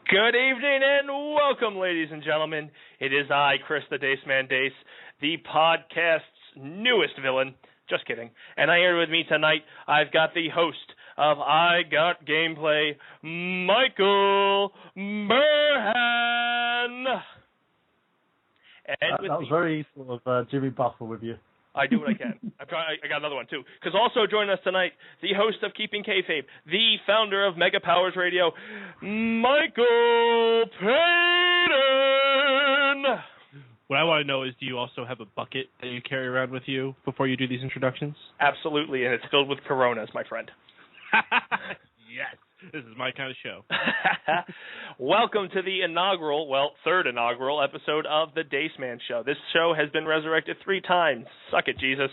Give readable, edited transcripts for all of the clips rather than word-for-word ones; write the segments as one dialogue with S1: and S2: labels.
S1: Good evening and welcome, ladies and gentlemen. It is I, Chris the Dace Man Dace, the podcast's newest villain. Just kidding. And here with me tonight, I've got the host of I Got Gameplay, Michael Burhan. And
S2: that was very sort of Jimmy Buffer with you.
S1: I do what I can. I got another one, too. Because also joining us tonight, the host of Keeping Kayfabe, the founder of Mega Powers Radio, Michael Paden.
S3: What I want to know is, do you also have a bucket that you carry around with you before you do these introductions?
S1: Absolutely, and it's filled with Coronas, my friend.
S3: Yes, this is my kind of show.
S1: Welcome to the third inaugural episode of the Dace Man Show. This show has been resurrected 3 times. Suck it, Jesus.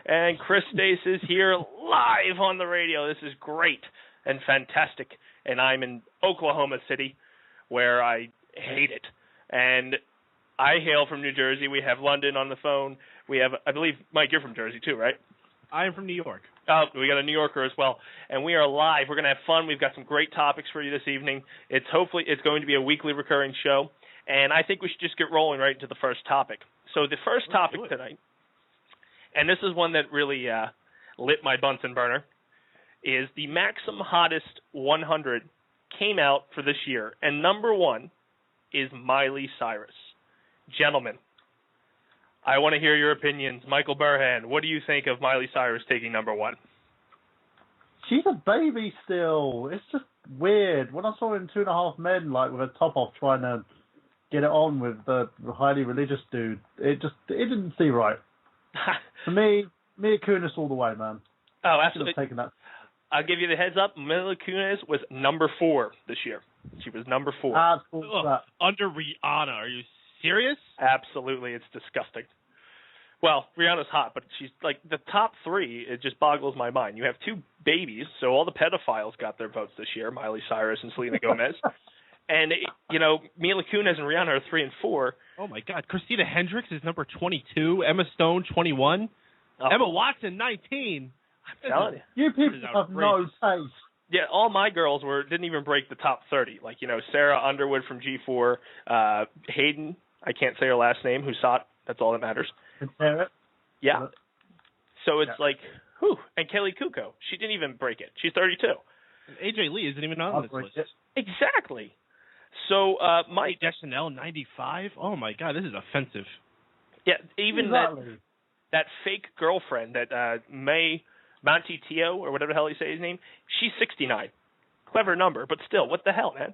S1: And Chris Dace is here live on the radio. This is great and fantastic. And I'm in Oklahoma City, where I hate it. And I hail from New Jersey. We have London on the phone. We have, I believe, Mike, you're from Jersey too, right?
S3: I am from New York.
S1: Oh, we got a New Yorker as well. And we are live. We're going to have fun. We've got some great topics for you this evening. It's going to be a weekly recurring show. And I think we should just get rolling right into the first topic. So the first topic tonight, and this is one that really lit my Bunsen burner, is the Maxim Hottest 100 came out for this year. And number 1 is Miley Cyrus. Gentlemen, I want to hear your opinions. Michael Burhan, what do you think of Miley Cyrus taking number 1?
S2: She's a baby still. It's just weird. When I saw her in 2.5 Men, like with a top off, trying to get it on with the highly religious dude, it didn't seem right. For me, Mila Kunis all the way, man.
S1: Oh, absolutely.
S2: Taken that.
S1: I'll give you the heads up. Mila Kunis was number 4 this year. She was number 4.
S3: Under Rihanna. Are you serious?
S1: Absolutely, it's disgusting. Well, Rihanna's hot, but she's like the top 3. It just boggles my mind. You have 2 babies, so all the pedophiles got their votes this year: Miley Cyrus and Selena Gomez. And Mila Kunis and Rihanna are 3 and 4.
S3: Oh my God, Christina Hendricks is number 22. Emma Stone 21. Emma Watson 19.
S1: I'm telling you,
S2: you people have no taste.
S1: Yeah, all my girls didn't even break the top 30. Like, Sarah Underwood from G4, Hayden, I can't say her last name, Husat, that's all that matters. Yeah. So it's like, whew. And Kelly Kuko, she didn't even break it. She's 32.
S3: And AJ Lee isn't even on this list.
S1: Exactly. So, Mike.
S3: Deschanel 95? Oh my God, this is offensive.
S1: Yeah, even that fake girlfriend, that May Montitio, or whatever the hell you say his name, she's 69. Clever number, but still, what the hell, man?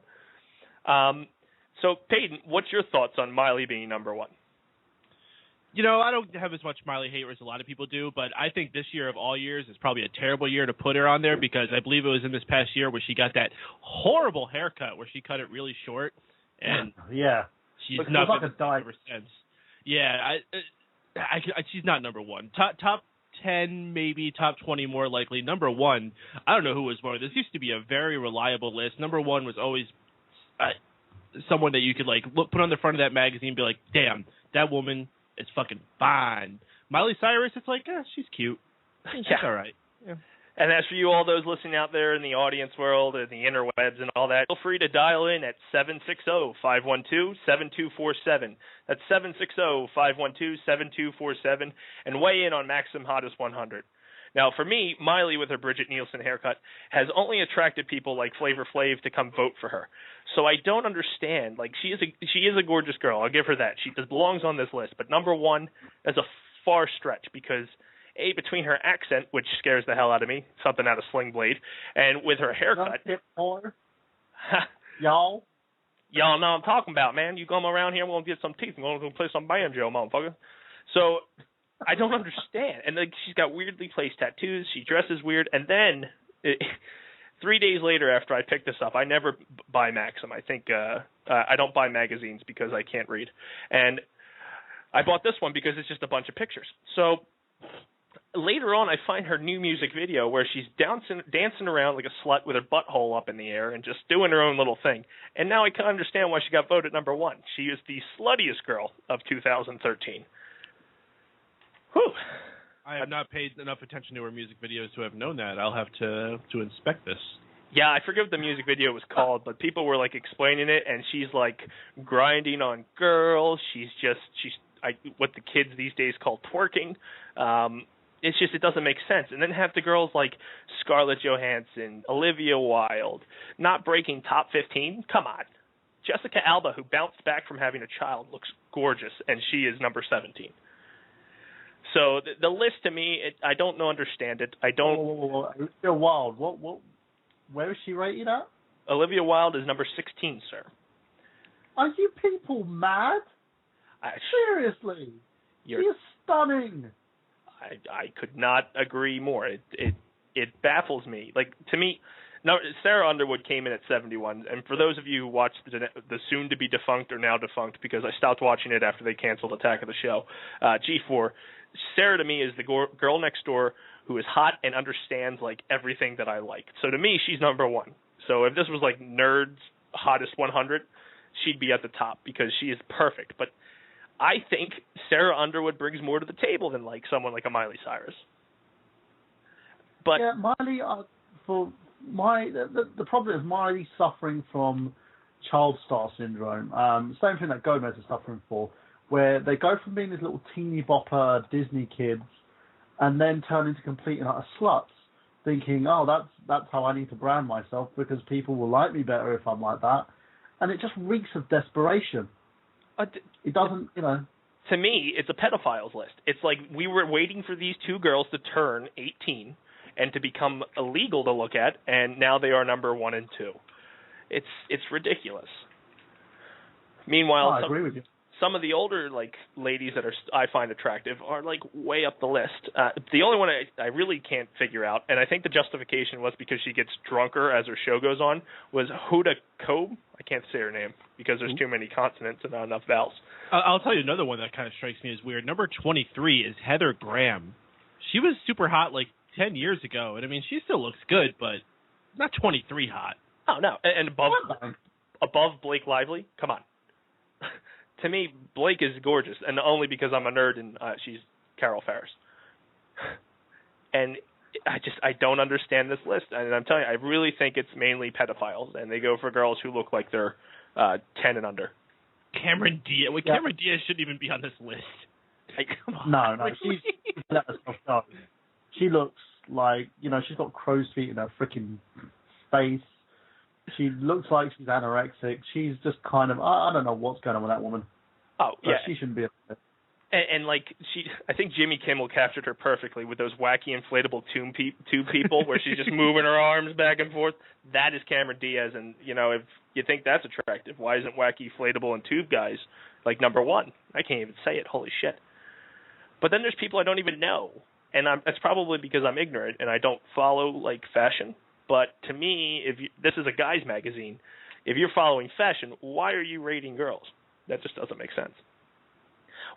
S1: So, Paden, what's your thoughts on Miley being number 1?
S3: I don't have as much Miley hate as a lot of people do, but I think this year of all years is probably a terrible year to put her on there, because I believe it was in this past year where she got that horrible haircut where she cut it really short, and she's not like a dye ever since. Yeah, she's not number 1. Top 10, maybe top 20 more likely. Number 1, I don't know who was more. This used to be a very reliable list. Number 1 was always someone that you could put on the front of that magazine and be like, damn, that woman is fucking fine. Miley Cyrus, it's like, she's cute. She's all right. Yeah.
S1: And as for you, all those listening out there in the audience world and the interwebs and all that, feel free to dial in at 760-512-7247. That's 760-512-7247, and weigh in on Maxim Hottest 100. Now, for me, Miley with her Bridget Nielsen haircut has only attracted people like Flavor Flav to come vote for her. So I don't understand. Like, she is a gorgeous girl. I'll give her that. She belongs on this list. But number 1 is a far stretch because, A, between her accent, which scares the hell out of me, something out of Sling Blade, and with her haircut.
S2: Y'all
S1: know what I'm talking about, man. You come around here, we're going to get some teeth. We're going to play some banjo, motherfucker. So I don't understand. And she's got weirdly placed tattoos. She dresses weird. And then 3 days later after I picked this up, I never buy Maxim. I think I don't buy magazines because I can't read. And I bought this one because it's just a bunch of pictures. So later on, I find her new music video where she's dancing around like a slut with her butthole up in the air and just doing her own little thing. And now I can understand why she got voted number 1. She is the sluttiest girl of 2013. Whew.
S3: I have not paid enough attention to her music videos to have known that. I'll have to inspect this.
S1: Yeah, I forget what the music video was called, but people were like explaining it, and she's like grinding on girls. She's what the kids these days call twerking. It's just, it doesn't make sense. And then have the girls like Scarlett Johansson, Olivia Wilde, not breaking top 15. Come on. Jessica Alba, who bounced back from having a child, looks gorgeous, and she is number 17. So the list to me, I don't understand it. I don't.
S2: Olivia Wilde, what? Where is she rated at?
S1: Olivia Wilde is number 16, sir.
S2: Are you people mad? Seriously, she is stunning.
S1: I could not agree more. It baffles me. Like, to me, no, Sarah Underwood came in at 71, and for those of you who watched the soon-to-be defunct or now defunct, because I stopped watching it after they canceled Attack of the Show, G4, Sarah to me is the girl next door who is hot and understands like everything that I like. So to me, she's number one. So if this was like Nerd's Hottest 100, she'd be at the top because she is perfect. But I think Sarah Underwood brings more to the table than like someone like a Miley Cyrus. But
S2: yeah, Miley, the problem is Miley's suffering from child star syndrome. Same thing that Gomez is suffering for, where they go from being these little teeny bopper Disney kids and then turn into complete sluts, thinking, oh, that's how I need to brand myself because people will like me better if I'm like that. And it just reeks of desperation. It doesn't,
S1: To me, it's a pedophiles list. It's like we were waiting for these two girls to turn 18 and to become illegal to look at, and now they are number 1 and 2. It's ridiculous. Meanwhile,
S2: I agree with you.
S1: Some of the older like ladies that I find attractive are like way up the list. The only one I really can't figure out, and I think the justification was because she gets drunker as her show goes on, was Huda Kobe. I can't say her name because there's too many consonants and not enough vowels.
S3: I'll tell you another one that kind of strikes me as weird. Number 23 is Heather Graham. She was super hot like 10 years ago, and I mean she still looks good, but not 23 hot.
S1: Oh no, and above Blake Lively. Come on. To me, Blake is gorgeous, and only because I'm a nerd and she's Carol Ferris. And I don't understand this list, and I'm telling you, I really think it's mainly pedophiles, and they go for girls who look like they're 10 and under.
S3: Cameron Diaz. Well, Cameron Diaz shouldn't even be on this list.
S1: Like, come on.
S2: No, she's let herself go. She looks like, she's got crow's feet in her freaking face. She looks like she's anorexic. She's just kind of, I don't know what's going on with that woman.
S1: Oh, yeah.
S2: She shouldn't be up there.
S1: And like, I think Jimmy Kimmel captured her perfectly with those wacky inflatable tube people where she's just moving her arms back and forth. That is Cameron Diaz. And, if you think that's attractive, why isn't wacky inflatable and tube guys like number 1? I can't even say it. Holy shit. But then there's people I don't even know. And that's probably because I'm ignorant and I don't follow like fashion. But to me, this is a guy's magazine. If you're following fashion, why are you rating girls? That just doesn't make sense.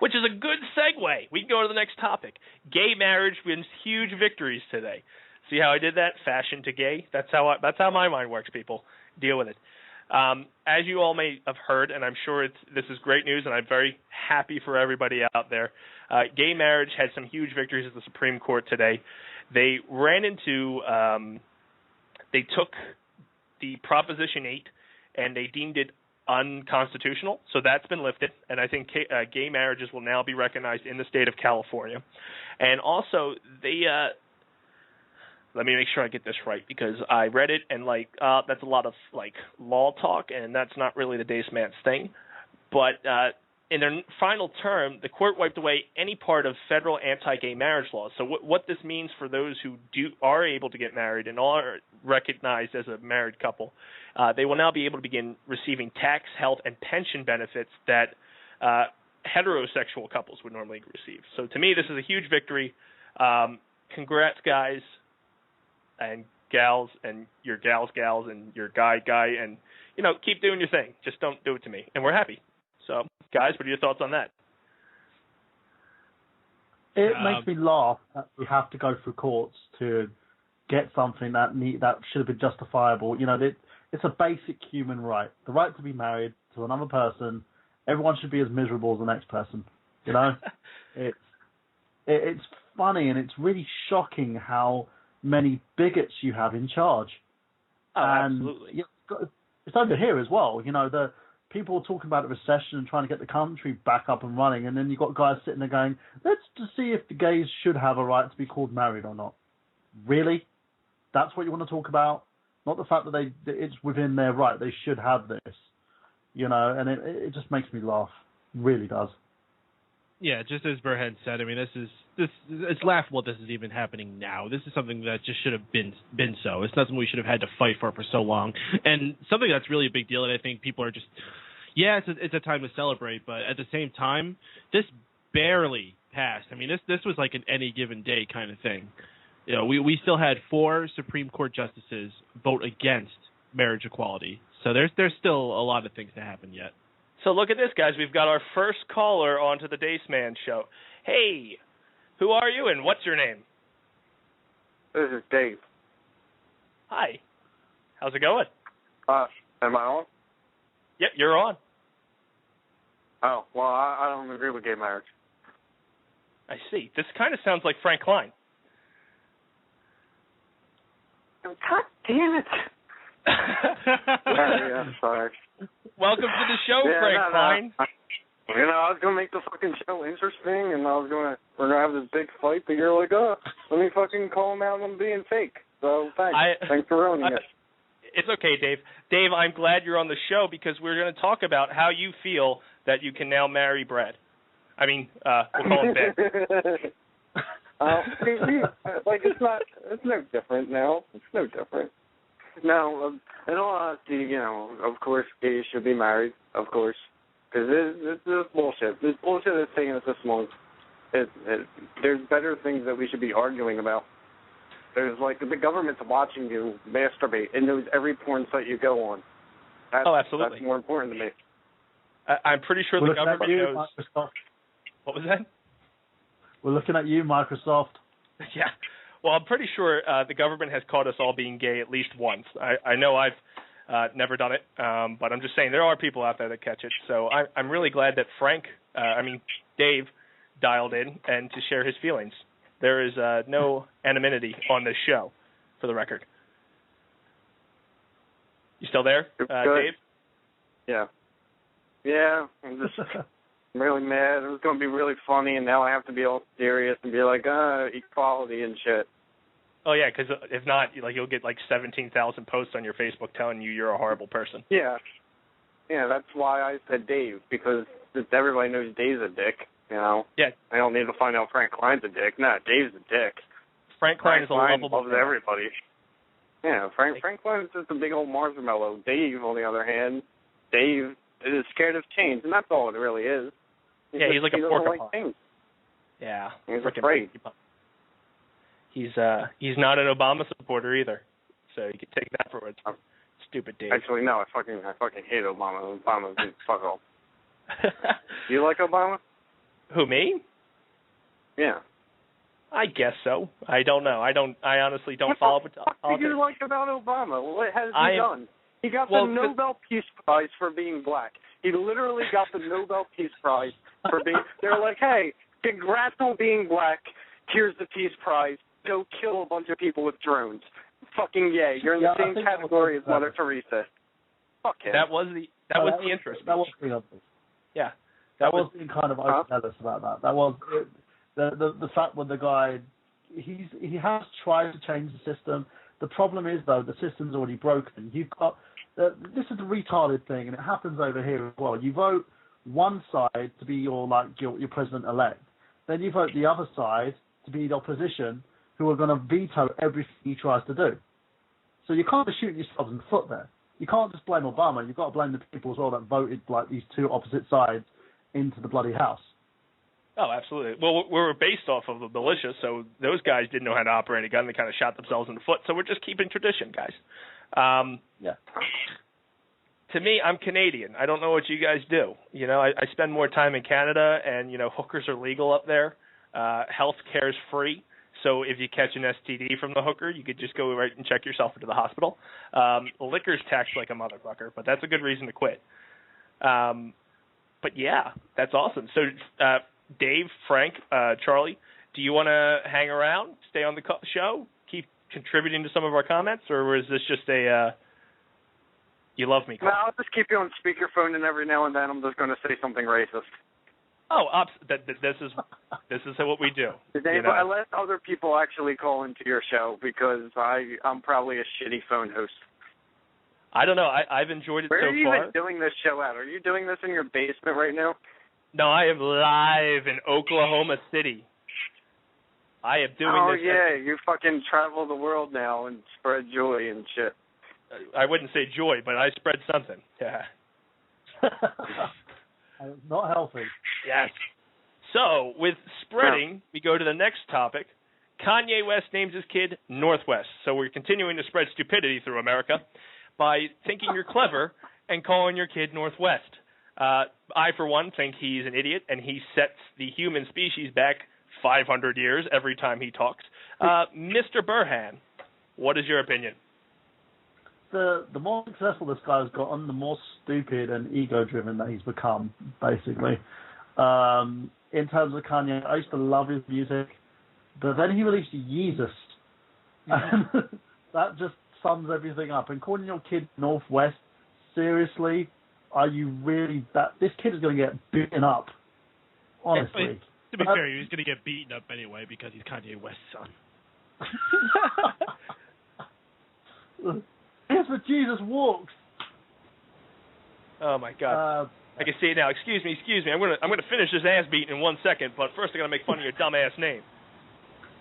S1: Which is a good segue. We can go to the next topic. Gay marriage wins huge victories today. See how I did that? Fashion to gay. That's how my mind works, people. Deal with it. As you all may have heard, and I'm sure this is great news, and I'm very happy for everybody out there, gay marriage had some huge victories at the Supreme Court today. They ran into... They took the Proposition 8 and they deemed it unconstitutional, so that's been lifted, and I think gay marriages will now be recognized in the state of California. And also, they let me make sure I get this right, because I read it, and that's a lot of law talk, and that's not really the Dace Man's thing. But in their final term, the court wiped away any part of federal anti-gay marriage laws. So what this means for those who are able to get married and are recognized as a married couple, they will now be able to begin receiving tax, health, and pension benefits that heterosexual couples would normally receive. So to me, this is a huge victory. Congrats, guys and gals, and your gals, and your guy, and keep doing your thing. Just don't do it to me, and we're happy. So, guys, what are your thoughts on that?
S2: It makes me laugh that we have to go through courts to get something that should have been justifiable. It's a basic human right. The right to be married to another person. Everyone should be as miserable as the next person. It's funny, and it's really shocking how many bigots you have in charge.
S1: Oh,
S2: and
S1: absolutely.
S2: it's over here as well. You know, the people are talking about the recession and trying to get the country back up and running, and then you've got guys sitting there going, let's just see if the gays should have a right to be called married or not. Really? That's what you want to talk about? Not the fact that it's within their right. They should have this. You know, and it just makes me laugh. It really does.
S3: Yeah, just as Burhan said, I mean, it's laughable this is even happening now. This is something that just should have been so. It's not something we should have had to fight for so long. And something that's really a big deal, and I think people are just, it's a time to celebrate, but at the same time, this barely passed. I mean, this was like an any given day kind of thing. You know, we still had 4 Supreme Court justices vote against marriage equality. So there's still a lot of things to happen yet.
S1: So look at this, guys. We've got our first caller onto the Dace Man Show. Hey, who are you and what's your name?
S4: This is Dave.
S1: Hi. How's it going?
S4: Am I on?
S1: Yep, you're on.
S4: Oh, well, I don't agree with gay marriage.
S1: I see. This kind of sounds like Frank Klein.
S4: God damn it. Yeah, sorry.
S1: Welcome to the show, Frank Klein.
S4: You know, I was going to make the fucking show interesting, and we're going to have this big fight, but you're like, let me fucking call him out on being fake. So thanks. Thanks for ruining it.
S1: It's okay, Dave. Dave, I'm glad you're on the show because we're going to talk about how you feel that you can now marry Brad. I mean, we'll call him Ben. It's no different now. It's no different. Now, in all honesty, you know, of course, gays should be married, of course, because this bullshit. This bullshit is taking us this long. There's better things that we should be arguing about. There's, like, the government's watching you masturbate and knows every porn site you go on. Absolutely.
S4: That's more important to me.
S1: I'm pretty sure the government knows.
S2: Microsoft.
S1: What was that?
S2: We're looking at you, Microsoft.
S1: Yeah. Well, I'm pretty sure the government has caught us all being gay at least once. I know I've never done it, but I'm just saying there are people out there that catch it. So I'm really glad that Dave dialed in and to share his feelings. There is no anonymity on this show, for the record. You still there, Dave?
S4: Yeah. Yeah, I'm just really mad. It was going to be really funny, and now I have to be all serious and be like, equality and shit.
S1: Oh, yeah, because if not, you'll get like 17,000 posts on your Facebook telling you're a horrible person.
S4: Yeah. Yeah, that's why I said Dave, because everybody knows Dave's a dick, you know?
S1: Yeah.
S4: I don't need to find out Frank Klein's a dick. No, Dave's a dick.
S1: Frank Klein is a lovable
S4: loves everybody. Yeah, Frank Klein is just a big old marshmallow. Dave, on the other hand, Dave is scared of change, and that's all it really is.
S1: He's like a porcupine. Yeah.
S4: He's afraid.
S1: He's not an Obama supporter either, so you can take that for what it's stupid, Dave.
S4: Actually, no, I fucking hate Obama. Obama's fuck off. Do you like Obama?
S1: Who, me?
S4: Yeah.
S1: I guess so. I don't know. I honestly don't follow politics.
S4: What do you like about Obama? What has he done? He got the Nobel Peace Prize for being black. He literally got the Nobel Peace Prize for being... They're like, hey, congrats on being black. Here's the Peace Prize. Go kill a bunch of people with drones. Fucking yay. You're in the same category as Mother Teresa. Fuck him.
S1: That was the interest.
S2: That was the obvious.
S1: Yeah.
S2: That was being kind of overzealous about that. That was... The fact with the guy, he has tried to change the system. The problem is, though, the system's already broken. You've got this is a retarded thing, and it happens over here as well. You vote one side to be your president-elect, then you vote the other side to be the opposition, who are going to veto everything he tries to do. So you can't be shooting yourselves in the foot there. You can't just blame Obama. You've got to blame the people as well that voted like these two opposite sides into the bloody house.
S1: Oh, absolutely. Well, we were based off of a militia, so those guys didn't know how to operate a gun. They kind of shot themselves in the foot. So we're just keeping tradition, guys.
S2: Yeah.
S1: To me, I'm Canadian. I don't know what you guys do. You know, I spend more time in Canada, and, you know, hookers are legal up there. Health care is free. So if you catch an STD from the hooker, you could just go right and check yourself into the hospital. Liquor's taxed like a motherfucker, but that's a good reason to quit. But, yeah, that's awesome. So, Dave, Frank, Charlie, do you want to hang around, stay on the show, keep contributing to some of our comments, or is this just a you love me call?
S4: No, I'll just keep you on speakerphone, and every now and then I'm just going to say something racist.
S1: Oh, this is what we do.
S4: I let other people actually call into your show because I'm probably a shitty phone host.
S1: I don't know. I've enjoyed it so far.
S4: Where are you even doing this show at? Are you doing this in your basement right now?
S1: No, I am live in Oklahoma City. I am doing this. Oh,
S4: yeah, you fucking travel the world now and spread joy and shit.
S1: I wouldn't say joy, but I spread something. Yeah.
S2: Not healthy.
S1: Yes. So, with spreading, we go to the next topic. Kanye West names his kid Northwest. So we're continuing to spread stupidity through America by thinking you're clever and calling your kid Northwest. I, for one, think he's an idiot, and he sets the human species back 500 years every time he talks. Mr. Burhan, what is your opinion?
S2: The more successful this guy's gotten, the more stupid and ego-driven that he's become, basically. In terms of Kanye, I used to love his music, but then he released Yeezus. Mm-hmm. That just sums everything up. And calling your kid Northwest, seriously, are you really that? This kid is going to get beaten up, honestly.
S3: To be fair, he's going to get beaten up anyway because he's Kanye West's son.
S2: Here's where Jesus walks.
S1: Oh my God! I can see it now. Excuse me. I'm gonna finish this ass beating in 1 second, but first I'm gonna make fun of your dumb ass name.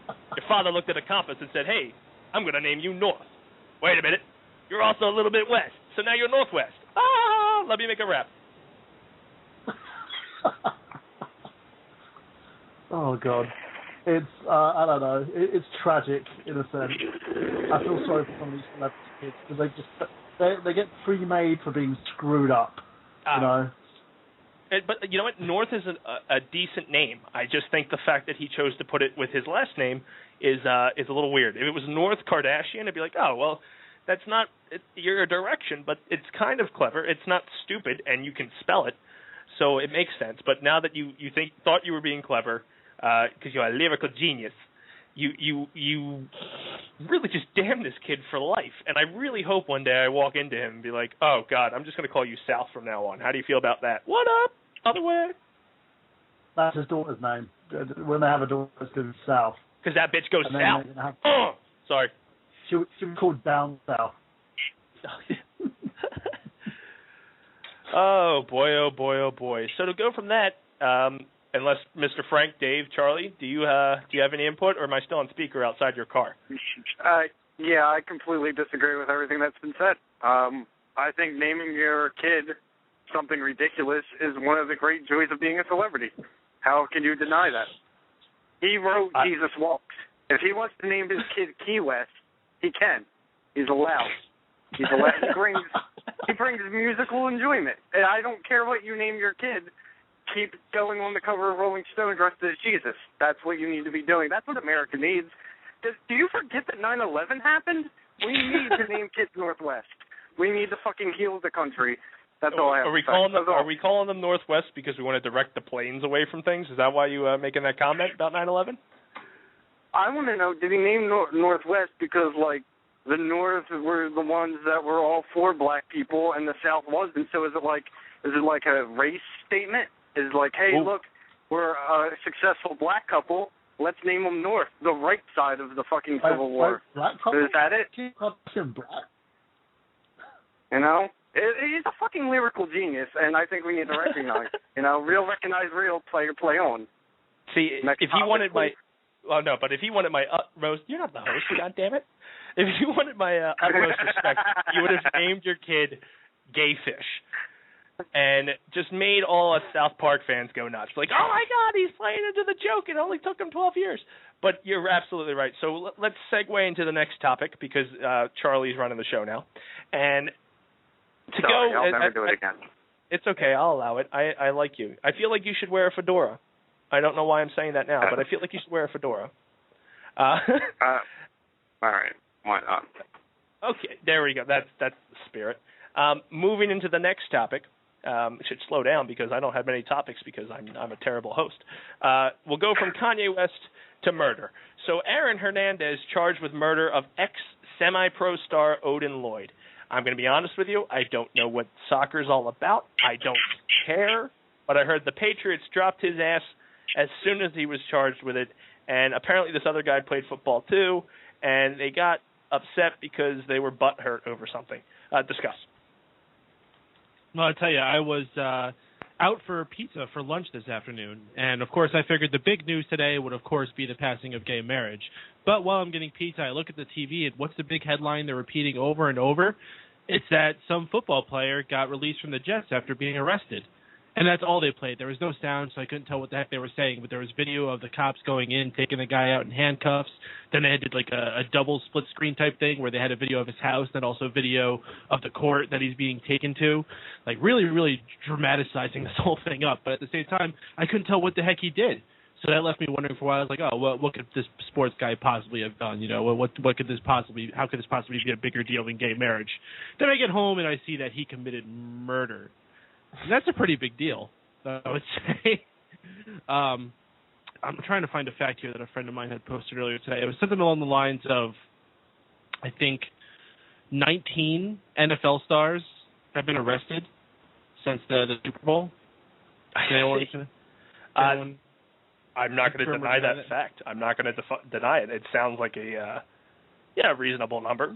S1: Your father looked at a compass and said, "Hey, I'm gonna name you North." Wait a minute. You're also a little bit west, so now you're Northwest. Ah! Let me make a rap.
S2: Oh God. It's, I don't know, it's tragic in a sense. I feel sorry for some of these celebrity kids because they get pre-made for being screwed up, you know.
S1: But you know what? North is a decent name. I just think the fact that he chose to put it with his last name is a little weird. If it was North Kardashian, I'd be like, oh, well, that's not your direction, but it's kind of clever. It's not stupid, and you can spell it, so it makes sense. But now that you thought you were being clever, because you're a lyrical genius, you really just damn this kid for life. And I really hope one day I walk into him and be like, oh, God, I'm just going to call you South from now on. How do you feel about that? What up? Other way?
S2: That's his daughter's name. When they have a daughter, it's going to be South.
S1: Because that bitch goes South. Sorry.
S2: She was called Down South.
S1: Oh, boy, oh, boy, oh, boy. So to go from that, unless Mr. Frank, Dave, Charlie, do you have any input, or am I still on speaker outside your car?
S4: Yeah, I completely disagree with everything that's been said. I think naming your kid something ridiculous is one of the great joys of being a celebrity. How can you deny that? He wrote Jesus Walks. If he wants to name his kid Key West, he can. He's allowed. He brings musical enjoyment. And I don't care what you name your kid. Keep going on the cover of Rolling Stone dressed as Jesus. That's what you need to be doing. That's what America needs. Do you forget that 9/11 happened? We need to name kids Northwest. We need to fucking heal the country. That's all I have to say.
S1: Are we calling them Northwest because we want to direct the planes away from things? Is that why you making that comment about 9/11?
S4: I want to know, did he name Northwest because, like, the North were the ones that were all for black people and the South wasn't? So is it like a race statement? Is it like, hey, look, we're a successful black couple. Let's name them North, the right side of the fucking Civil War.
S2: Black couple?
S4: Is that it?
S2: Black.
S4: You know? He's a fucking lyrical genius, and I think we need to recognize. Real recognize real, play on.
S1: See, if he wanted my... Well, no, but if he wanted my utmost... You're not the host, goddammit. If you wanted my utmost respect, you would have named your kid Gayfish. And just made all us South Park fans go nuts. Like, oh my God, he's playing into the joke. It only took him 12 years. But you're absolutely right. So let's segue into the next topic because Charlie's running the show now. And
S4: I'll never do it again.
S1: It's okay. I'll allow it. I like you. I feel like you should wear a fedora. I don't know why I'm saying that now, but I feel like you should wear a fedora.
S4: All right. Why not?
S1: Okay. There we go. That's the spirit. Moving into the next topic. Should slow down because I don't have many topics because I'm a terrible host. We'll go from Kanye West to murder. So Aaron Hernandez charged with murder of ex-semi-pro star Odin Lloyd. I'm going to be honest with you. I don't know what soccer's all about. I don't care. But I heard the Patriots dropped his ass as soon as he was charged with it. And apparently this other guy played football too. And they got upset because they were butthurt over something. Discuss.
S3: Well, I'll tell you, I was out for pizza for lunch this afternoon. And, of course, I figured the big news today would, of course, be the passing of gay marriage. But while I'm getting pizza, I look at the TV, and what's the big headline they're repeating over and over? It's that some football player got released from the Jets after being arrested. And that's all they played. There was no sound, so I couldn't tell what the heck they were saying. But there was video of the cops going in, taking the guy out in handcuffs. Then they did like a double split screen type thing where they had a video of his house, then also video of the court that he's being taken to. Like really, really dramaticizing this whole thing up. But at the same time, I couldn't tell what the heck he did. So that left me wondering for a while. I was like, oh, what could this sports guy possibly have done? You know, what could this possibly? How could this possibly be a bigger deal than gay marriage? Then I get home and I see that he committed murder. And that's a pretty big deal, I would say. I'm trying to find a fact here that a friend of mine had posted earlier today. It was something along the lines of, I think, 19 NFL stars have been arrested since the Super Bowl.
S1: I'm not going to deny that fact. I'm not going to deny it. It sounds like a reasonable number.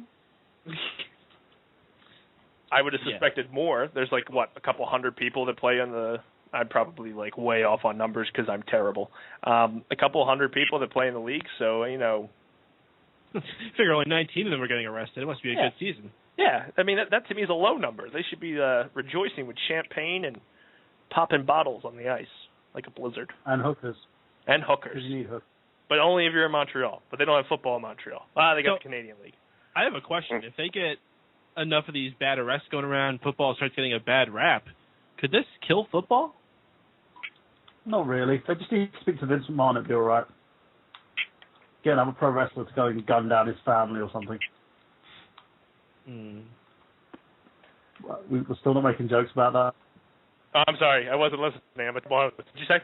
S1: I would have suspected more. There's like, a couple hundred people that play on the – I'm probably like way off on numbers because I'm terrible. A couple hundred people that play in the league, so, you know.
S3: Figure only 19 of them are getting arrested. It must be a good season.
S1: Yeah. I mean, that to me is a low number. They should be rejoicing with champagne and popping bottles on the ice like a blizzard.
S2: And hookers.
S1: And hookers.
S2: Because you need hookers.
S1: But only if you're in Montreal. But they don't have football in Montreal. They got the Canadian League.
S3: I have a question. If they get enough of these bad arrests going around, football starts getting a bad rap, could this kill football?
S2: Not really. They just need to speak to Vincent Mann, it'd be all right. Get another pro wrestler to go and gun down his family or something. We're still not making jokes about that.
S1: Oh, I'm sorry. I wasn't listening. What did you say?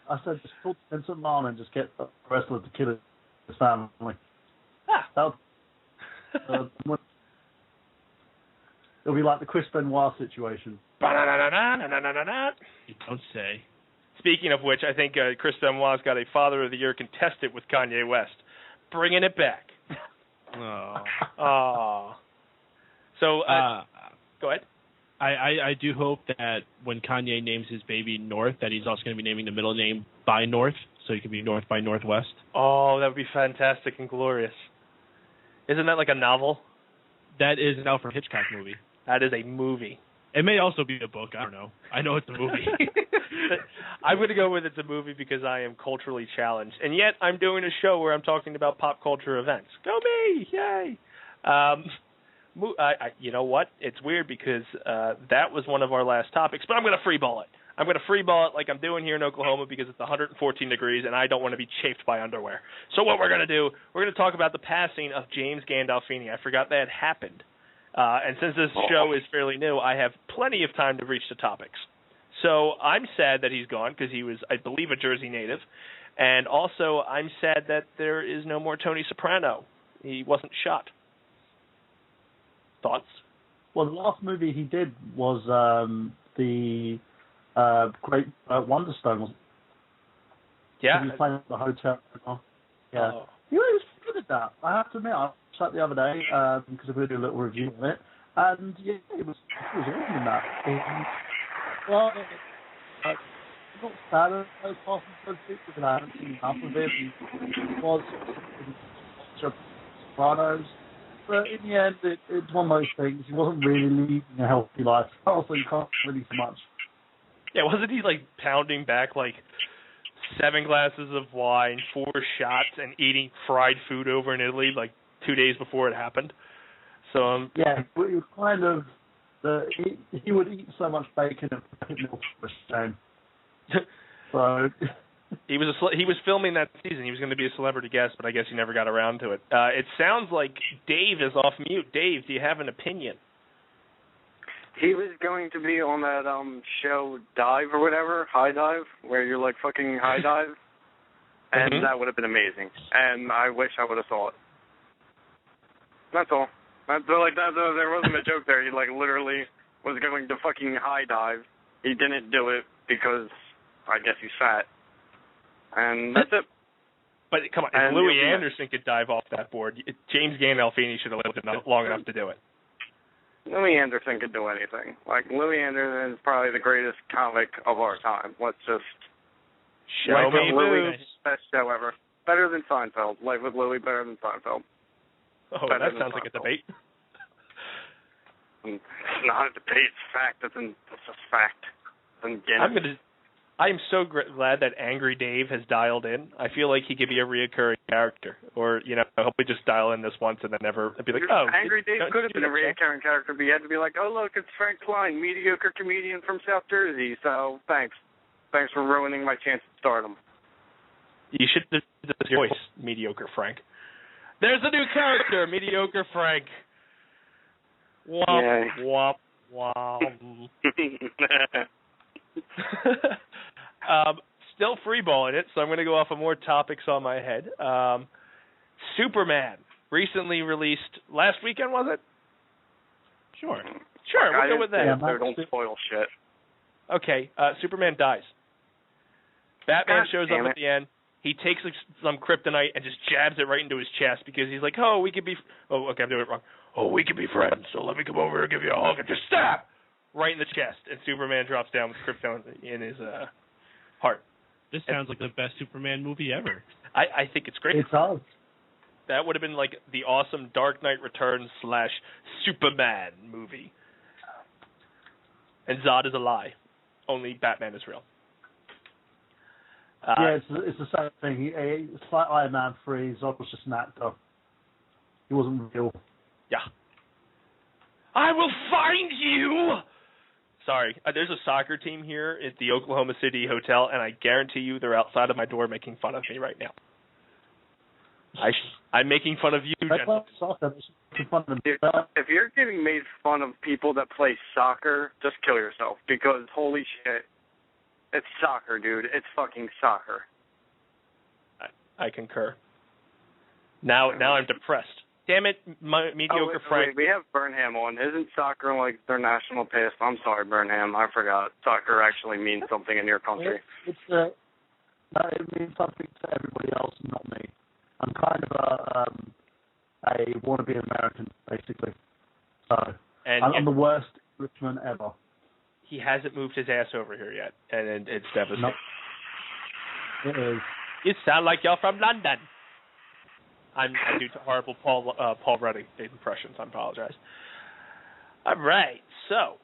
S2: I said just talk to Vincent Mann and just get a wrestler to kill his family. That would, it'll be like the Chris Benoit situation.
S3: You don't say.
S1: Speaking of which, I think Chris Benoit's got a Father of the Year contestant with Kanye West. Bringing it back. Oh. So, go ahead.
S3: I do hope that when Kanye names his baby North, that he's also going to be naming the middle name by North, so he can be North by Northwest.
S1: Oh, that would be fantastic and glorious. Isn't that like a novel?
S3: That is an Alfred Hitchcock movie.
S1: That is a movie.
S3: It may also be a book. I don't know. I know it's a movie.
S1: I'm going to go with it's a movie because I am culturally challenged. And yet I'm doing a show where I'm talking about pop culture events. Go me! Yay! You know what? It's weird because that was one of our last topics, but I'm going to freeball it. I'm going to freeball it like I'm doing here in Oklahoma because it's 114 degrees and I don't want to be chafed by underwear. So what we're going to do, we're going to talk about the passing of James Gandolfini. I forgot that had happened. And since this show is fairly new, I have plenty of time to reach the topics. So I'm sad that he's gone because he was, I believe, a Jersey native. And also I'm sad that there is no more Tony Soprano. He wasn't shot. Thoughts?
S2: Well, the last movie he did was the Great Wonderstone.
S1: Yeah.
S2: He was playing at the hotel. Yeah.
S1: Oh.
S2: He was good at that. I have to admit, I watched that the other day because we're going to do a little review of it. And yeah, it was awesome in that. Well, not sad as those possible because I haven't seen enough of it. It was Sopranos. But in the end, it's one of those things. He wasn't really leading a healthy lifestyle, so you can't really so much.
S1: Yeah, wasn't he like pounding back like 7 glasses of wine, 4 shots, and eating fried food over in Italy like 2 days before it happened? So
S2: yeah, but he was kind of he would eat so much bacon and milk for a shame. So
S1: he was filming that season. He was going to be a celebrity guest, but I guess he never got around to it. It sounds like Dave is off mute. Dave, do you have an opinion?
S4: He was going to be on that show Dive or whatever, High Dive, where you're like fucking high dive, and that would have been amazing. And I wish I would have saw it. That's all. There wasn't a joke there. He like literally was going to fucking high dive. He didn't do it because I guess he's fat. And that's it.
S1: But come on, if Louis Anderson could dive off that board, James Gandolfini should have lived long enough to do it.
S4: Louis Anderson could do anything. Like, Louis Anderson is probably the greatest comic of our time. Let's just...
S1: Show me
S4: Louis, best show ever. Better than Seinfeld. Life with Louis, better than Seinfeld.
S1: Oh, that sounds like a debate.
S4: It's not a debate. It's fact. It's just fact.
S1: I'm so glad that Angry Dave has dialed in. I feel like he could be a reoccurring character. Or, I hope we just dial in this once and then never be like, oh.
S4: Angry Dave could have been a reoccurring character, but he had to be like, oh, look, it's Frank Klein, mediocre comedian from South Jersey, so thanks. Thanks for ruining my chance at stardom.
S1: You should do your voice, mediocre Frank. There's a new character, mediocre Frank. Womp, womp, womp. Still freeballing it, so I'm going to go off of more topics on my head. Superman, recently released last weekend, was it? Sure, we'll go with that.
S4: Yeah, don't spoil shit.
S1: Okay, Superman dies. Batman shows up at the end. He takes some kryptonite and just jabs it right into his chest because he's like, we could be... Oh, okay, I'm doing it wrong. Oh, we could be friends, so let me come over and give you a hug and just stab! Right in the chest, and Superman drops down with kryptonite in his heart.
S3: This sounds like the best Superman movie ever.
S1: I think it's great.
S2: It does.
S1: That would have been like the awesome Dark Knight Returns / Superman movie. And Zod is a lie. Only Batman is real.
S2: It's the same thing. It's like Iron Man 3. Zod was just an actor. He wasn't real.
S1: Yeah. I will find you! Sorry, there's a soccer team here at the Oklahoma City Hotel, and I guarantee you they're outside of my door making fun of me right now. I'm making fun of you, gentlemen.
S4: If you're getting made fun of people that play soccer, just kill yourself, because holy shit, it's soccer, dude. It's fucking soccer.
S1: I concur. Now I'm depressed. Damn it, mediocre Frank.
S4: We have Burnham on. Isn't soccer like their national past? I'm sorry, Burnham. I forgot. Soccer actually means something in your country.
S2: It means something to everybody else, not me. I'm kind of a wannabe American, basically. So I'm the worst Englishman ever.
S1: He hasn't moved his ass over here yet, and it's devastating.
S2: Nope. It is.
S1: You sound like you're from London. I do horrible Paul Rudd impressions. I apologize. All right, so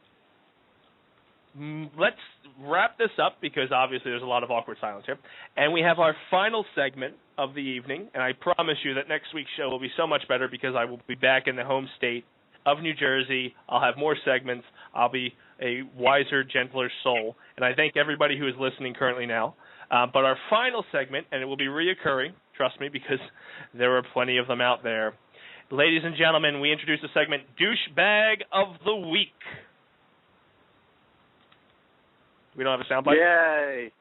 S1: let's wrap this up because obviously there's a lot of awkward silence here. And we have our final segment of the evening, and I promise you that next week's show will be so much better because I will be back in the home state of New Jersey. I'll have more segments. I'll be a wiser, gentler soul. And I thank everybody who is listening currently now. But our final segment, and it will be reoccurring, trust me, because there are plenty of them out there. Ladies and gentlemen, we introduce the segment Douchebag of the Week. We don't have a soundbite?
S4: Yay!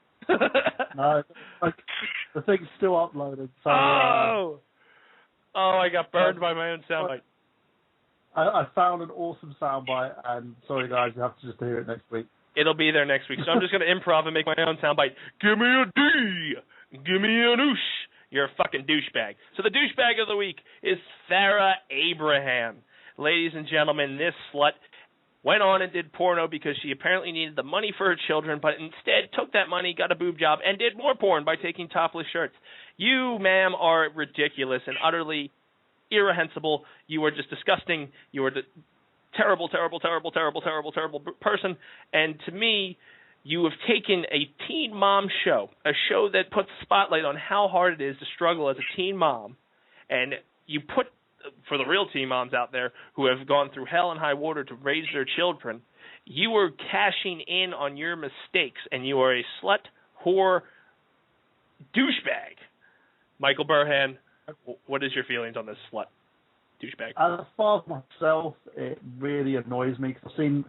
S2: No, the thing's still uploaded. So,
S1: I got burned by my own soundbite.
S2: I found an awesome soundbite, and sorry guys, you have to just hear it next week.
S1: It'll be there next week, so I'm just going to improv and make my own soundbite. Give me a D! Give me a douche! You're a fucking douchebag. So the douchebag of the week is Farrah Abraham. Ladies and gentlemen, this slut went on and did porno because she apparently needed the money for her children, but instead took that money, got a boob job, and did more porn by taking topless shirts. You, ma'am, are ridiculous and utterly irrehensible. You are just disgusting. You are terrible, terrible, terrible, terrible, terrible, terrible person. And to me, you have taken a teen mom show, a show that puts a spotlight on how hard it is to struggle as a teen mom, and you put, for the real teen moms out there who have gone through hell and high water to raise their children, you are cashing in on your mistakes, and you are a slut, whore, douchebag. Michael Burhan, what is your feelings on this slut, douchebag?
S2: As far as myself, it really annoys me because I've seen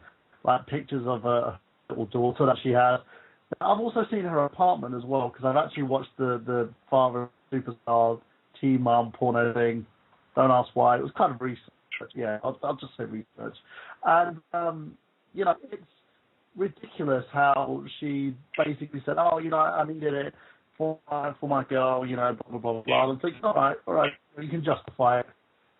S2: like pictures of a little daughter that she has. I've also seen her apartment as well, because I've actually watched the Father Superstar Teen Mom porno thing. Don't ask why. It was kind of research. Yeah, I'll just say research. And, it's ridiculous how she basically said, oh, I needed it for my girl, blah, blah, blah, blah. And think, all right, you can justify it.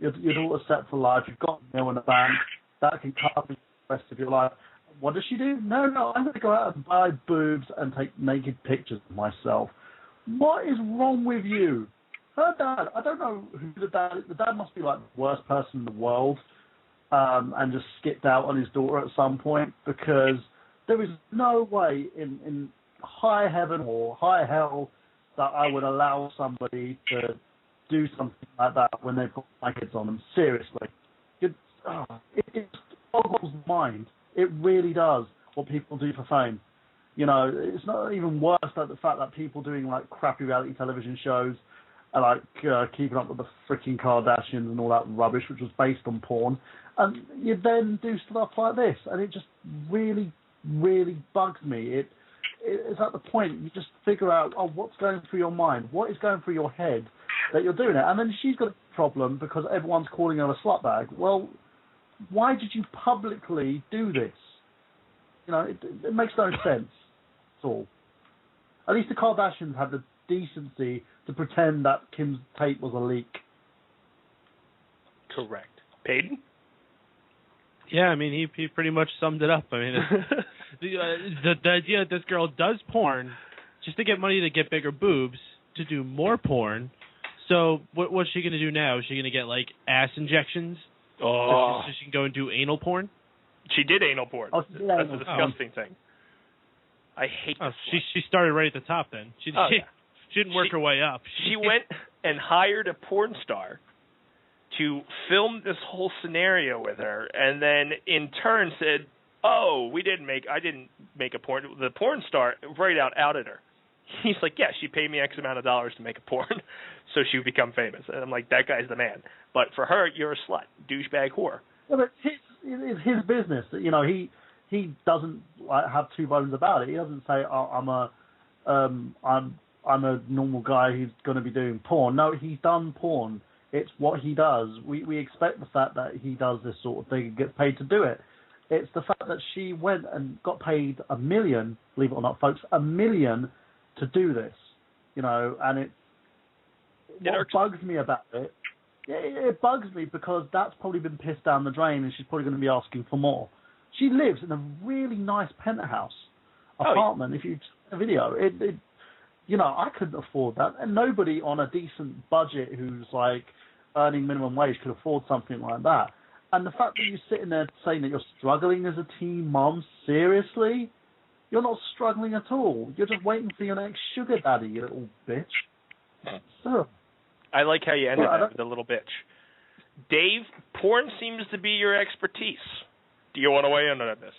S2: Your daughter's set for life. You've got $1 million in the bank. That can cover the rest of your life. What does she do? No, I'm going to go out and buy boobs and take naked pictures of myself. What is wrong with you? Her dad, I don't know who the dad is. The dad must be like the worst person in the world, and just skipped out on his daughter at some point, because there is no way in high heaven or high hell that I would allow somebody to do something like that when they've got my kids on them. Seriously. It boggles the mind. It really does, what people do for fame. It's not even worse than the fact that people doing like crappy reality television shows and like keeping up with the freaking Kardashians and all that rubbish, which was based on porn. And you then do stuff like this, and it just really, really bugs me. It's at the point you just figure out, what's going through your mind? What is going through your head that you're doing it? And then she's got a problem because everyone's calling her a slutbag. Well, why did you publicly do this? It makes no sense at all. At least the Kardashians had the decency to pretend that Kim's tape was a leak.
S1: Correct. Paden?
S3: Yeah, I mean, he pretty much summed it up. I mean, the idea that this girl does porn just to get money to get bigger boobs, to do more porn. So what's she going to do now? Is she going to get, like, ass injections?
S1: Oh.
S3: So she can go and do anal porn?
S1: She did anal porn.
S2: Oh,
S1: that's a disgusting thing. I hate this
S3: she started right at the top then. She didn't work her way up.
S1: She went and hired a porn star to film this whole scenario with her, and then in turn said, I didn't make a porn. The porn star outed her. He's like, yeah, she paid me X amount of dollars to make a porn, so she would become famous. And I'm like, that guy's the man. But for her, you're a slut, douchebag whore.
S2: Yeah, but it's his business. He doesn't have two bones about it. He doesn't say, I'm a normal guy who's going to be doing porn. No, he's done porn. It's what he does. We expect the fact that he does this sort of thing and gets paid to do it. It's the fact that she went and got paid $1 million, believe it or not, folks, $1 million to do this, and what bugs me about it, it bugs me because that's probably been pissed down the drain, and she's probably going to be asking for more. She lives in a really nice penthouse apartment. If you see the video, I couldn't afford that, and nobody on a decent budget who's like earning minimum wage could afford something like that. And the fact that you're sitting there saying that you're struggling as a teen mom, seriously? You're not struggling at all. You're just waiting for your next sugar daddy, you little bitch. So,
S1: I like how you ended that with a little bitch. Dave, porn seems to be your expertise. Do you want to weigh in on this?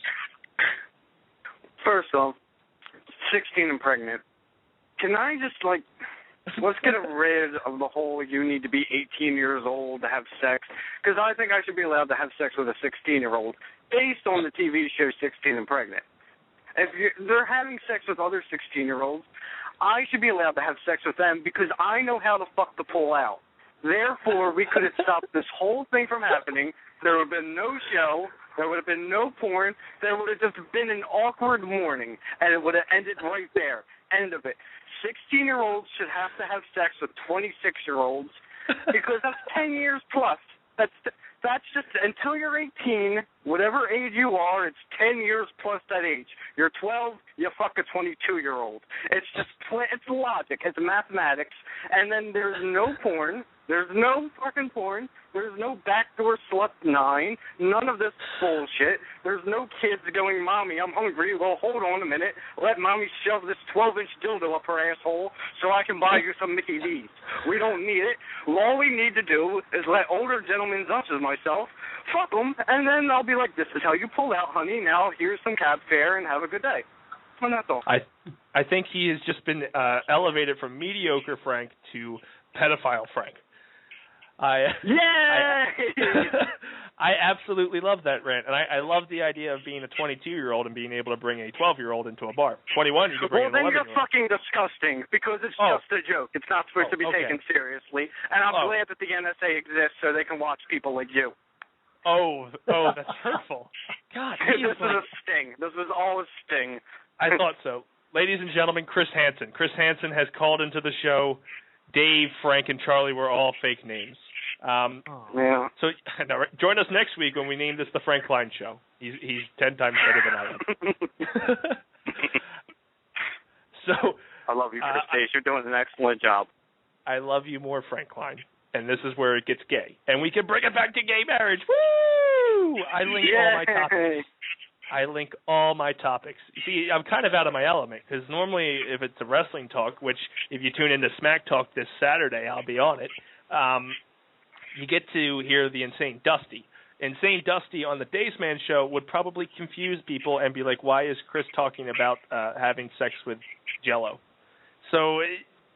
S4: First off, 16 and pregnant. Can I just, let's get rid of the whole you need to be 18 years old to have sex, because I think I should be allowed to have sex with a 16-year-old based on the TV show 16 and Pregnant. If they're having sex with other 16-year-olds, I should be allowed to have sex with them because I know how to fuck the pull out. Therefore, we could have stopped this whole thing from happening. There would have been no show. There would have been no porn. There would have just been an awkward morning, and it would have ended right there. End of it. 16-year-olds should have to have sex with 26-year-olds because that's 10 years plus. That's just until you're 18, whatever age you are, it's 10 years plus that age. You're 12, you fuck a 22-year-old. It's just it's logic, it's mathematics, and then there's no porn. There's no fucking porn. There's no backdoor slut 9. None of this bullshit. There's no kids going, Mommy, I'm hungry. Well, hold on a minute. Let Mommy shove this 12-inch dildo up her asshole so I can buy you some Mickey D's. We don't need it. All we need to do is let older gentlemen such as myself fuck them, and then I'll be like, this is how you pull out, honey. Now here's some cab fare and have a good day. And that's all.
S1: I think he has just been elevated from mediocre Frank to pedophile Frank.
S4: Yay!
S1: I absolutely love that rant, and I love the idea of being a 22-year-old and being able to bring a 12-year-old into a bar. 21, you can bring an 11-year-old.
S4: Well, then you're fucking disgusting, because it's just a joke. It's not supposed to be taken seriously, and I'm glad that the NSA exists so they can watch people like you.
S1: Oh, that's hurtful. God,
S4: this was a sting. This was all a sting.
S1: I thought so. Ladies and gentlemen, Chris Hansen. Chris Hansen has called into the show. Dave, Frank, and Charlie were all fake names. So join us next week when we name this the Frank Klein Show. He's 10 times better than I am. So
S4: I love you, Chris Dace. You're doing an excellent job.
S1: I love you more, Frank Klein. And this is where it gets gay. And we can bring it back to gay marriage. Woo! I link all my topics. See, I'm kind of out of my element, because normally if it's a wrestling talk, which if you tune into Smack Talk this Saturday, I'll be on it, you get to hear the Insane Dusty. Insane Dusty on the Dace Man Show would probably confuse people and be like, why is Chris talking about having sex with Jell-O? So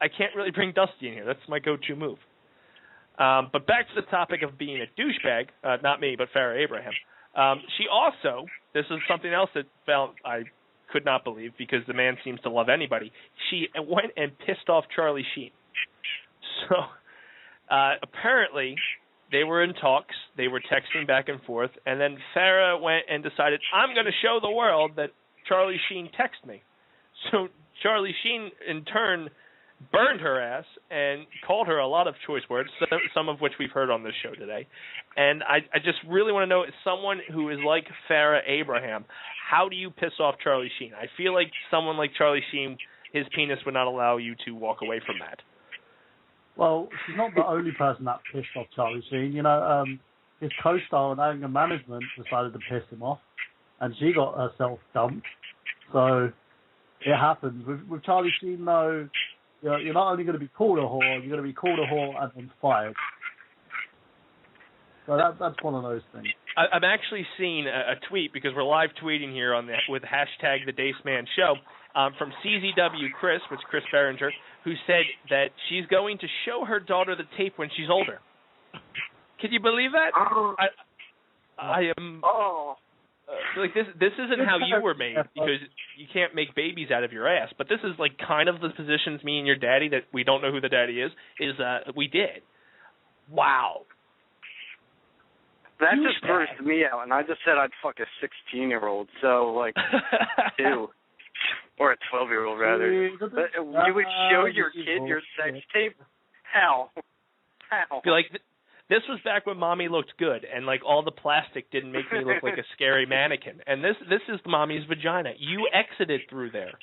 S1: I can't really bring Dusty in here. That's my go-to move. But back to the topic of being a douchebag, not me, but Farrah Abraham. She also, this is something else that I could not believe, because the man seems to love anybody. She went and pissed off Charlie Sheen. So apparently they were in talks. They were texting back and forth. And then Farrah went and decided, I'm going to show the world that Charlie Sheen texted me. So Charlie Sheen, in turn, burned her ass and called her a lot of choice words, some of which we've heard on this show today. And I just really want to know, as someone who is like Farrah Abraham, how do you piss off Charlie Sheen? I feel like someone like Charlie Sheen, his penis would not allow you to walk away from that.
S2: Well, she's not the only person that pissed off Charlie Sheen. You know, his co-star in Anger Management decided to piss him off, and she got herself dumped. So it happens. With Charlie Sheen, though, you're not only going to be called a whore, you're going to be called a whore and then fired. So that's one of those things.
S1: I'm actually seeing a tweet, because we're live tweeting here with hashtag the Dace Man Show, from CZW Chris, which is Chris Behringer, who said that she's going to show her daughter the tape when she's older. Can you believe that? I am... like this isn't how you were made, because you can't make babies out of your ass. But this is like kind of the positions me and your daddy, that we don't know who the daddy is we did. Wow.
S4: That just grossed me out, and I just said I'd fuck a 16-year-old, so, like, two. Or a 12-year-old, rather. You would show your kid your sex tape? How?
S1: Be like, this was back when Mommy looked good, and, like, all the plastic didn't make me look like a scary mannequin. And this is Mommy's vagina. You exited through there.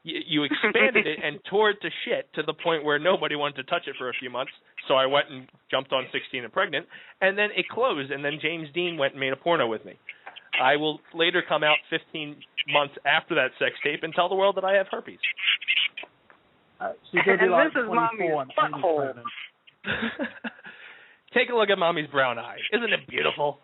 S1: You expanded it and tore it to shit, to the point where nobody wanted to touch it for a few months. So I went and jumped on 16 and Pregnant, and then it closed, and then James Dean went and made a porno with me. I will later come out 15 months after that sex tape and tell the world that I have herpes.
S2: She's going to be like
S4: this is Mommy's butthole.
S1: Take a look at Mommy's brown eye. Isn't it beautiful?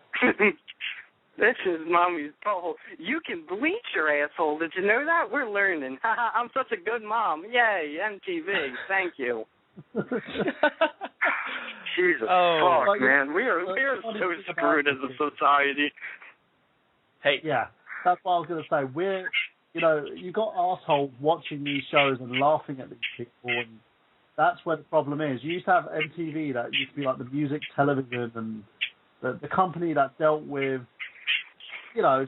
S4: This is Mommy's butthole. You can bleach your asshole. Did you know that? We're learning. I'm such a good mom. Yay, MTV. Thank you. Jesus fuck, man. We are so screwed as a society.
S1: Hey.
S2: Yeah, that's what I was going to say. You got assholes watching these shows and laughing at these people, and that's where the problem is. You used to have MTV, that used to be like the music television, and the company that dealt with,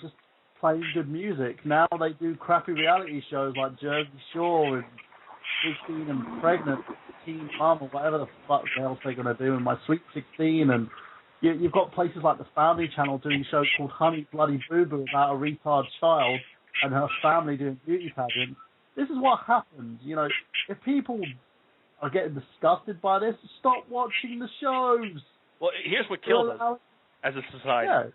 S2: just playing good music. Now they do crappy reality shows like Jersey Shore and 16 and Pregnant, Teen Mom, or whatever the fuck else they're going to do, and My Sweet 16, and you've got places like the Family Channel doing shows called Honey Bloody Boo Boo about a retard child and her family doing beauty pageants. This is what happens. If people are getting disgusted by this, stop watching the shows.
S1: Well, here's what kills us as a society.
S2: Yeah.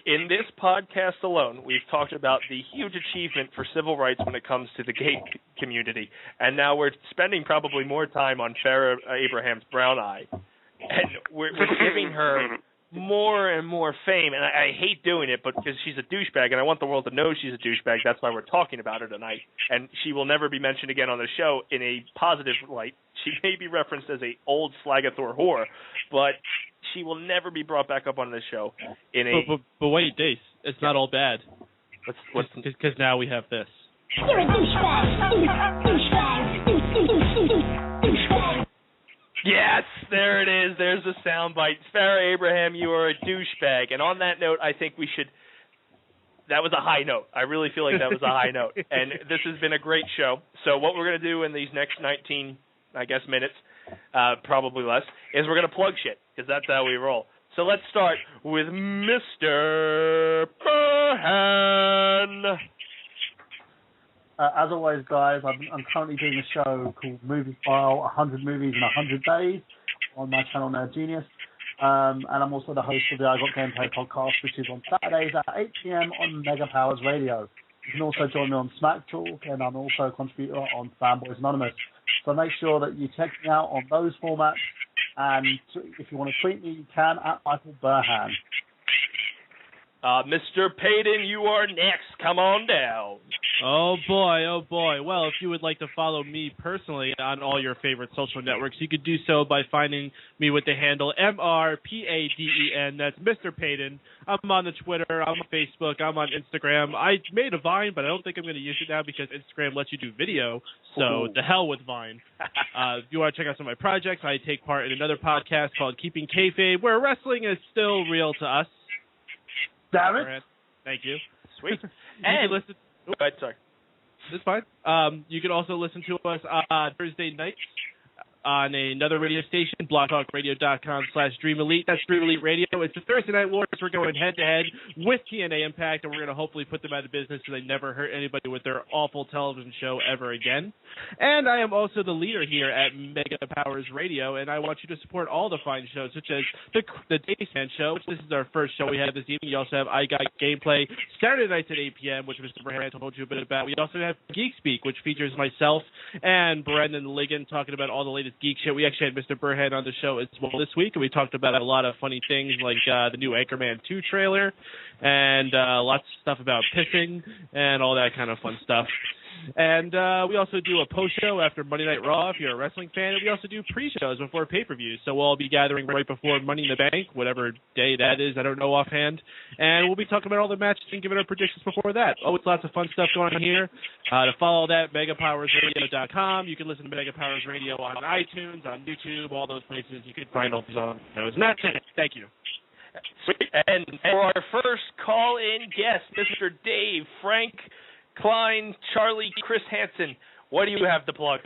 S1: In this podcast alone, we've talked about the huge achievement for civil rights when it comes to the gay community, and now we're spending probably more time on Farrah Abraham's brown eye, and we're giving her more and more fame, and I hate doing it, but because she's a douchebag, and I want the world to know she's a douchebag, that's why we're talking about her tonight, and she will never be mentioned again on the show in a positive light. She may be referenced as a old Slagathor whore, but she will never be brought back up on this show.
S3: But wait, Dace, it's not all bad. Because now we have this.
S5: You're a douchebag. Douchebag.
S1: Yes, there it is. There's the soundbite. Farrah Abraham, you are a douchebag. And on that note, I think we should... That was a high note. I really feel like that was a high note. And this has been a great show. So what we're going to do in these next 19, I guess, minutes, probably less, is we're going to plug shit, because that's how we roll. So let's start with Mr. Burhan.
S2: As always, guys, I'm currently doing a show called Movie File, 100 Movies in 100 Days on my channel now, Genius. And I'm also the host of the I Got Gameplay podcast, which is on Saturdays at 8 p.m. on Mega Powers Radio. You can also join me on Smack Talk, and I'm also a contributor on Fanboys Anonymous. So make sure that you check me out on those formats, and if you want to tweet me, you can at Michael Burhan.
S1: Mr. Paden, you are next. Come on down.
S3: Oh boy. Well, if you would like to follow me personally on all your favorite social networks, you could do so by finding me with the handle MRPADEN. That's Mr. Paden. I'm on the Twitter, I'm on Facebook, I'm on Instagram. I made a Vine, but I don't think I'm going to use it now because Instagram lets you do video, so the hell with Vine. If you want to check out some of my projects, I take part in another podcast called Keeping Kayfabe, where wrestling is still real to us.
S2: Damn it.
S3: Thank you.
S1: Sweet.
S3: And listen.
S1: Sorry.
S3: That's fine. You can also listen to us on Thursday nights on another radio station, blogtalkradio.com/Dream Elite. That's Dream Elite Radio. It's the Thursday Night Wars. We're going head-to-head with TNA Impact, and we're going to hopefully put them out of business so they never hurt anybody with their awful television show ever again. And I am also the leader here at Mega Powers Radio, and I want you to support all the fine shows, such as the Dace Man Show. This is our first show we have this evening. You also have I Got Gameplay Saturday nights at 8 p.m., which Mr. Burhan told you a bit about. We also have Geek Speak, which features myself and Brendan Ligon talking about all the latest geek shit. We actually had Mr. Burhan on the show as well this week, and we talked about a lot of funny things like the new Anchorman 2 trailer and lots of stuff about pissing and all that kind of fun stuff. And we also do a post-show after Monday Night Raw if you're a wrestling fan, and we also do pre-shows before pay-per-views. So we'll all be gathering right before Money in the Bank, whatever day that is, I don't know offhand. And we'll be talking about all the matches and giving our predictions before that. Always lots of fun stuff going on here. To follow that, megapowersradio.com. You can listen to Mega Powers Radio on iTunes, on YouTube, all those places. You can find all these on those. And that's it. Thank you.
S1: Sweet. And for our first call-in guest, Mr. Dave, Frank Klein, Charlie, Chris Hansen, what do you have to plug?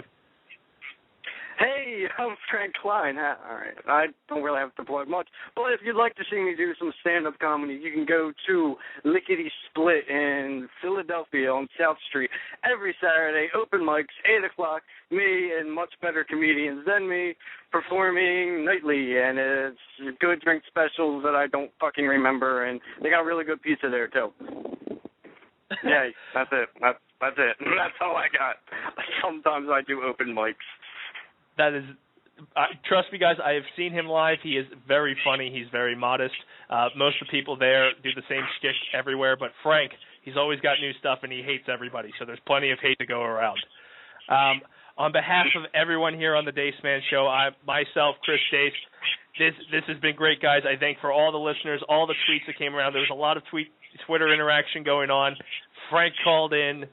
S4: Hey, I'm Frank Klein. All right, I don't really have to plug much, but if you'd like to see me do some stand-up comedy, you can go to Lickety Split in Philadelphia on South Street every Saturday, open mics, 8 o'clock, me and much better comedians than me performing nightly, and it's good drink specials that I don't fucking remember, and they got really good pizza there, too. Yeah, that's it. That's it. That's all I got. Sometimes I do open mics.
S1: That is, trust me, guys. I have seen him live. He is very funny. He's very modest. Most of the people there do the same shtick everywhere, but Frank, he's always got new stuff, and he hates everybody. So there's plenty of hate to go around. On behalf of everyone here on the Dace Man Show, myself, Chris Dace, this has been great, guys. I thank for all the listeners, all the tweets that came around. There was a lot of Twitter interaction going on. Frank called in.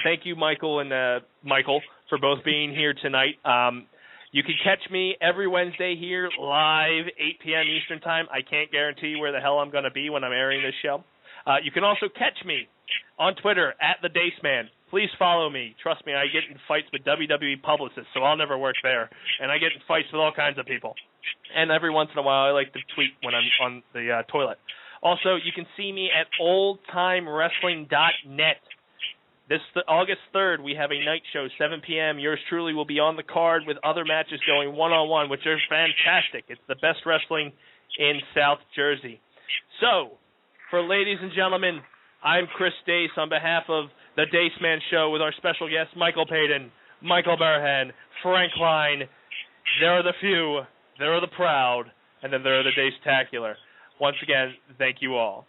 S1: Thank you, Michael and Michael, for both being here tonight. You can catch me every Wednesday here live, 8 p.m. Eastern Time. I can't guarantee where the hell I'm going to be when I'm airing this show. You can also catch me on Twitter at the Dace Man. Please follow me. Trust me, I get in fights with WWE publicists, so I'll never work there. And I get in fights with all kinds of people. And every once in a while, I like to tweet when I'm on the toilet. Also, you can see me at oldtimewrestling.net. This August 3rd, we have a night show, 7 p.m. Yours truly will be on the card with other matches going one-on-one, which are fantastic. It's the best wrestling in South Jersey. So, for ladies and gentlemen, I'm Chris Dace on behalf of the Dace Man Show with our special guests, Michael Paden, Michael Burhan, Frank Klein. There are the few, there are the proud, and then there are the Dace-tacular. Once again, thank you all.